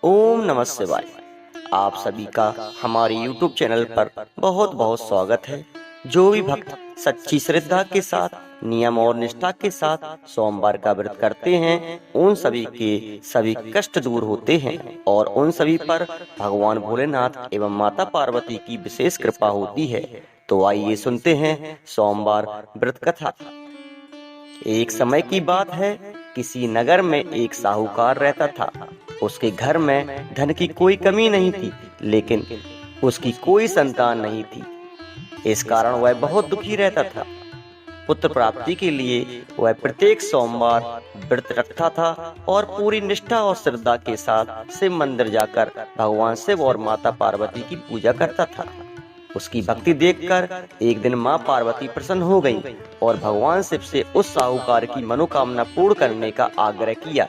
ओम नमः शिवाय। आप सभी का हमारे YouTube चैनल पर बहुत बहुत स्वागत है। जो भी भक्त सच्ची श्रद्धा के साथ नियम और निष्ठा के साथ सोमवार का व्रत करते हैं, उन सभी के सभी कष्ट दूर होते हैं और उन सभी पर भगवान भोलेनाथ एवं माता पार्वती की विशेष कृपा होती है। तो आइए सुनते हैं सोमवार व्रत कथा। एक समय की बात है, किसी नगर में एक साहूकार रहता था। उसके घर में धन की कोई कमी नहीं थी, लेकिन उसकी कोई संतान नहीं थी। इस कारण वह बहुत दुखी रहता था। पुत्र प्राप्ति के लिए वह प्रत्येक सोमवार व्रत रखता था और पूरी निष्ठा और श्रद्धा के साथ शिव मंदिर जाकर भगवान शिव और माता पार्वती की पूजा करता था। उसकी भक्ति देखकर एक दिन माँ पार्वती प्रसन्न हो गईं और भगवान शिव से उस साहूकार की मनोकामना पूर्ण करने का आग्रह किया।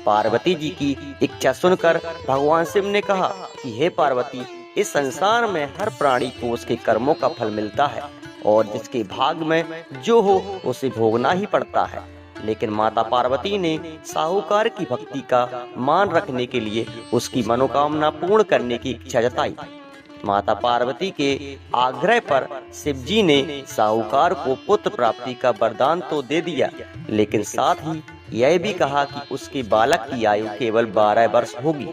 पार्वती जी की इच्छा सुनकर भगवान शिव ने कहा कि हे पार्वती, इस संसार में हर प्राणी को उसके कर्मों का फल मिलता है और जिसके भाग में जो हो उसे भोगना ही पड़ता है। लेकिन माता पार्वती ने साहूकार की भक्ति का मान रखने के लिए उसकी मनोकामना पूर्ण करने की इच्छा जताई। माता पार्वती के आग्रह पर शिव जी ने साहूकार को पुत्र प्राप्ति का वरदान तो दे दिया, लेकिन साथ ही यह भी कहा कि उसके बालक की आयु केवल 12 वर्ष होगी।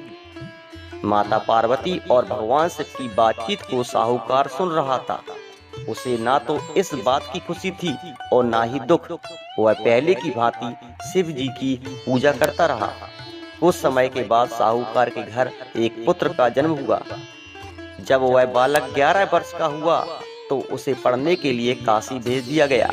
माता पार्वती और भगवान शिव की बातचीत को साहूकार सुन रहा था। उसे ना तो इस बात की खुशी थी और ना ही दुख। वह पहले की भांति शिव जी की पूजा करता रहा। कुछ समय के बाद साहूकार के घर एक पुत्र का जन्म हुआ। जब वह बालक 11 वर्ष का हुआ तो उसे पढ़ने के लिए काशी भेज दिया गया।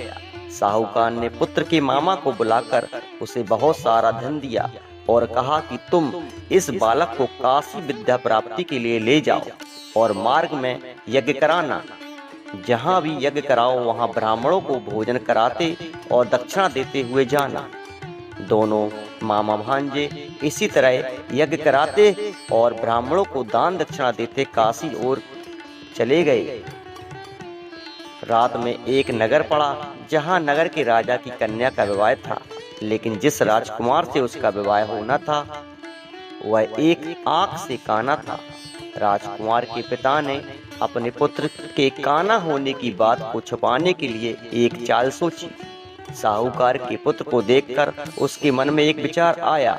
साहूकार ने पुत्र के मामा को बुलाकर उसे बहुत सारा धन दिया और कहा कि तुम इस बालक को काशी विद्या प्राप्ति के लिए ले जाओ और मार्ग में यज्ञ कराना। जहाँ भी यज्ञ कराओ वहाँ ब्राह्मणों को भोजन कराते और दक्षिणा देते हुए जाना। दोनों मामा भांजे इसी तरह यज्ञ कराते और ब्राह्मणों को दान दक्षिणा देते काशी ओर चले गए। रात में एक नगर पड़ा जहां नगर के राजा की कन्या का विवाह था, लेकिन जिस राजकुमार से उसका विवाह होना था वह एक आंख से काना था। राजकुमार के पिता ने अपने पुत्र के काना होने की बात को छुपाने के लिए एक चाल सोची। साहूकार के पुत्र को देखकर उसके मन में एक विचार आया।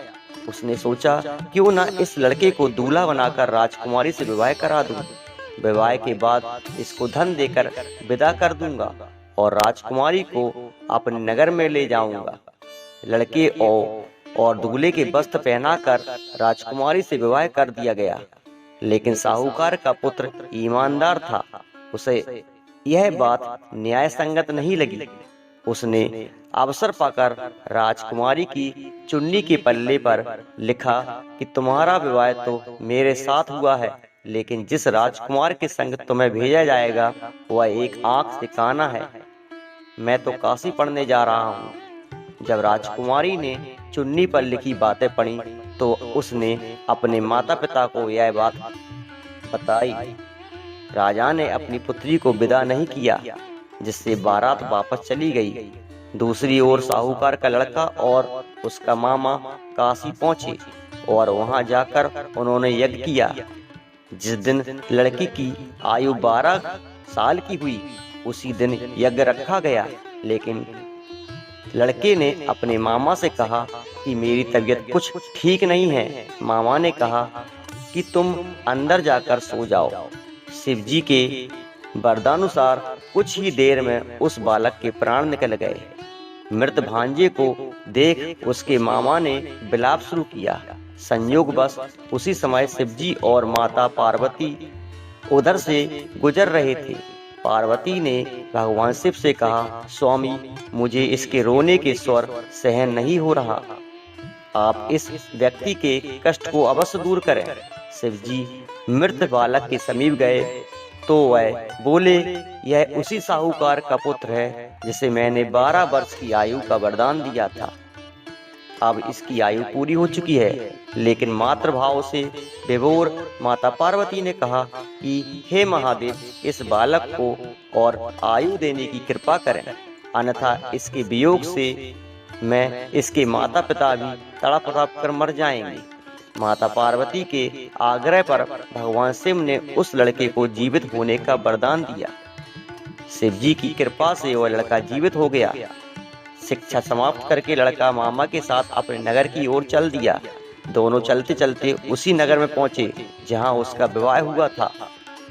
उसने सोचा, क्यों ना इस लड़के को दूल्हा बनाकर राजकुमारी से विवाह करा दूं। विवाह के बाद इसको धन देकर विदा कर दूंगा और राजकुमारी को अपने नगर में ले जाऊंगा। लड़के और दूल्हे के वस्त्र पहनाकर राजकुमारी से विवाह कर दिया गया। लेकिन साहूकार का पुत्र ईमानदार था। उसे यह बात न्याय संगत नहीं लगी। उसने अवसर पाकर राजकुमारी की चुन्नी के पल्ले पर लिखा कि तुम्हारा विवाह तो मेरे साथ हुआ है, लेकिन जिस राजकुमार के संग तुम्हें भेजा जाएगा वह एक आंख से काना है। मैं तो काशी पढ़ने जा रहा हूँ। जब राजकुमारी ने चुन्नी पर लिखी बातें पढ़ी तो उसने अपने माता पिता को यह बात बताई। राजा ने अपनी पुत्री को विदा नहीं किया, जिससे बारात वापस चली गई। दूसरी ओर साहूकार का लड़का और उसका मामा काशी पहुंचे और वहां जाकर उन्होंने यज्ञ किया। जिस दिन लड़की की आयु 12 साल की हुई उसी दिन यज्ञ रखा गया। लेकिन लड़के ने अपने मामा से कहा कि मेरी तबीयत कुछ ठीक नहीं है। मामा ने कहा कि तुम अंदर जाकर सो जाओ। शिव जी के वरदानुसार कुछ ही देर में उस बालक के प्राण निकल गए। मृत भांजे को देख उसके मामा ने विलाप शुरू किया। संयोगवश उसी समय शिवजी और माता पार्वती उधर से गुजर रहे थे। पार्वती ने भगवान शिव से कहा, स्वामी, मुझे इसके रोने के स्वर सहन नहीं हो रहा। आप इस व्यक्ति के कष्ट को अवश्य दूर करें। शिवजी मृत बालक के समीप गए तो वह बोले, यह उसी साहूकार का पुत्र है जिसे मैंने 12 वर्ष की आयु का वरदान दिया था। अब इसकी आयु पूरी हो चुकी है। लेकिन मातृभाव से विभोर माता पार्वती ने कहा कि हे महादेव, इस बालक को और आयु देने की कृपा करें, अन्यथा इसके वियोग से मैं इसके माता पिता भी तड़प तड़प कर मर जाएंगे। माता पार्वती के आग्रह पर भगवान शिव ने उस लड़के को जीवित होने का वरदान दिया। शिव जी की कृपा से वह लड़का जीवित हो गया। शिक्षा समाप्त करके लड़का मामा के साथ अपने नगर की ओर चल दिया। दोनों चलते चलते उसी नगर में पहुंचे जहां उसका विवाह हुआ था।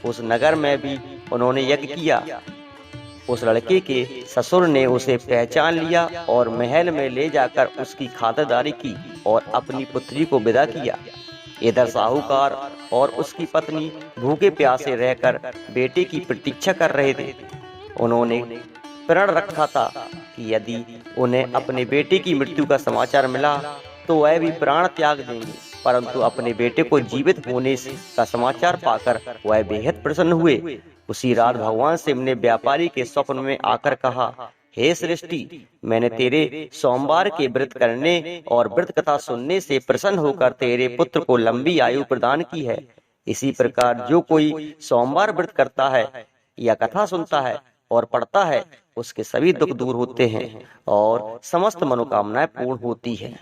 उस नगर में भी उन्होंने यज्ञ किया। उस लड़के के ससुर ने उसे पहचान लिया और महल में ले जाकर उसकी खातिरदारी की और अपनी पुत्री को विदा किया। इधर साहूकार और उसकी पत्नी भूखे प्यासे रहकर बेटे की प्रतीक्षा कर रहे थे। उन्होंने प्रण रखा था कि यदि उन्हें अपने बेटे की मृत्यु का समाचार मिला तो वह भी प्राण त्याग देंगे, परंतु अपने बेटे को जीवित होने का समाचार पाकर वह बेहद प्रसन्न हुए। उसी रात भगवान शिव ने व्यापारी के स्वप्न में आकर कहा, हे सृष्टि, मैंने तेरे सोमवार के व्रत करने और व्रत कथा सुनने से प्रसन्न होकर तेरे पुत्र को लंबी आयु प्रदान की है। इसी प्रकार जो कोई सोमवार व्रत करता है या कथा सुनता है और पढ़ता है, उसके सभी दुख दूर होते हैं और समस्त मनोकामनाएं पूर्ण होती है।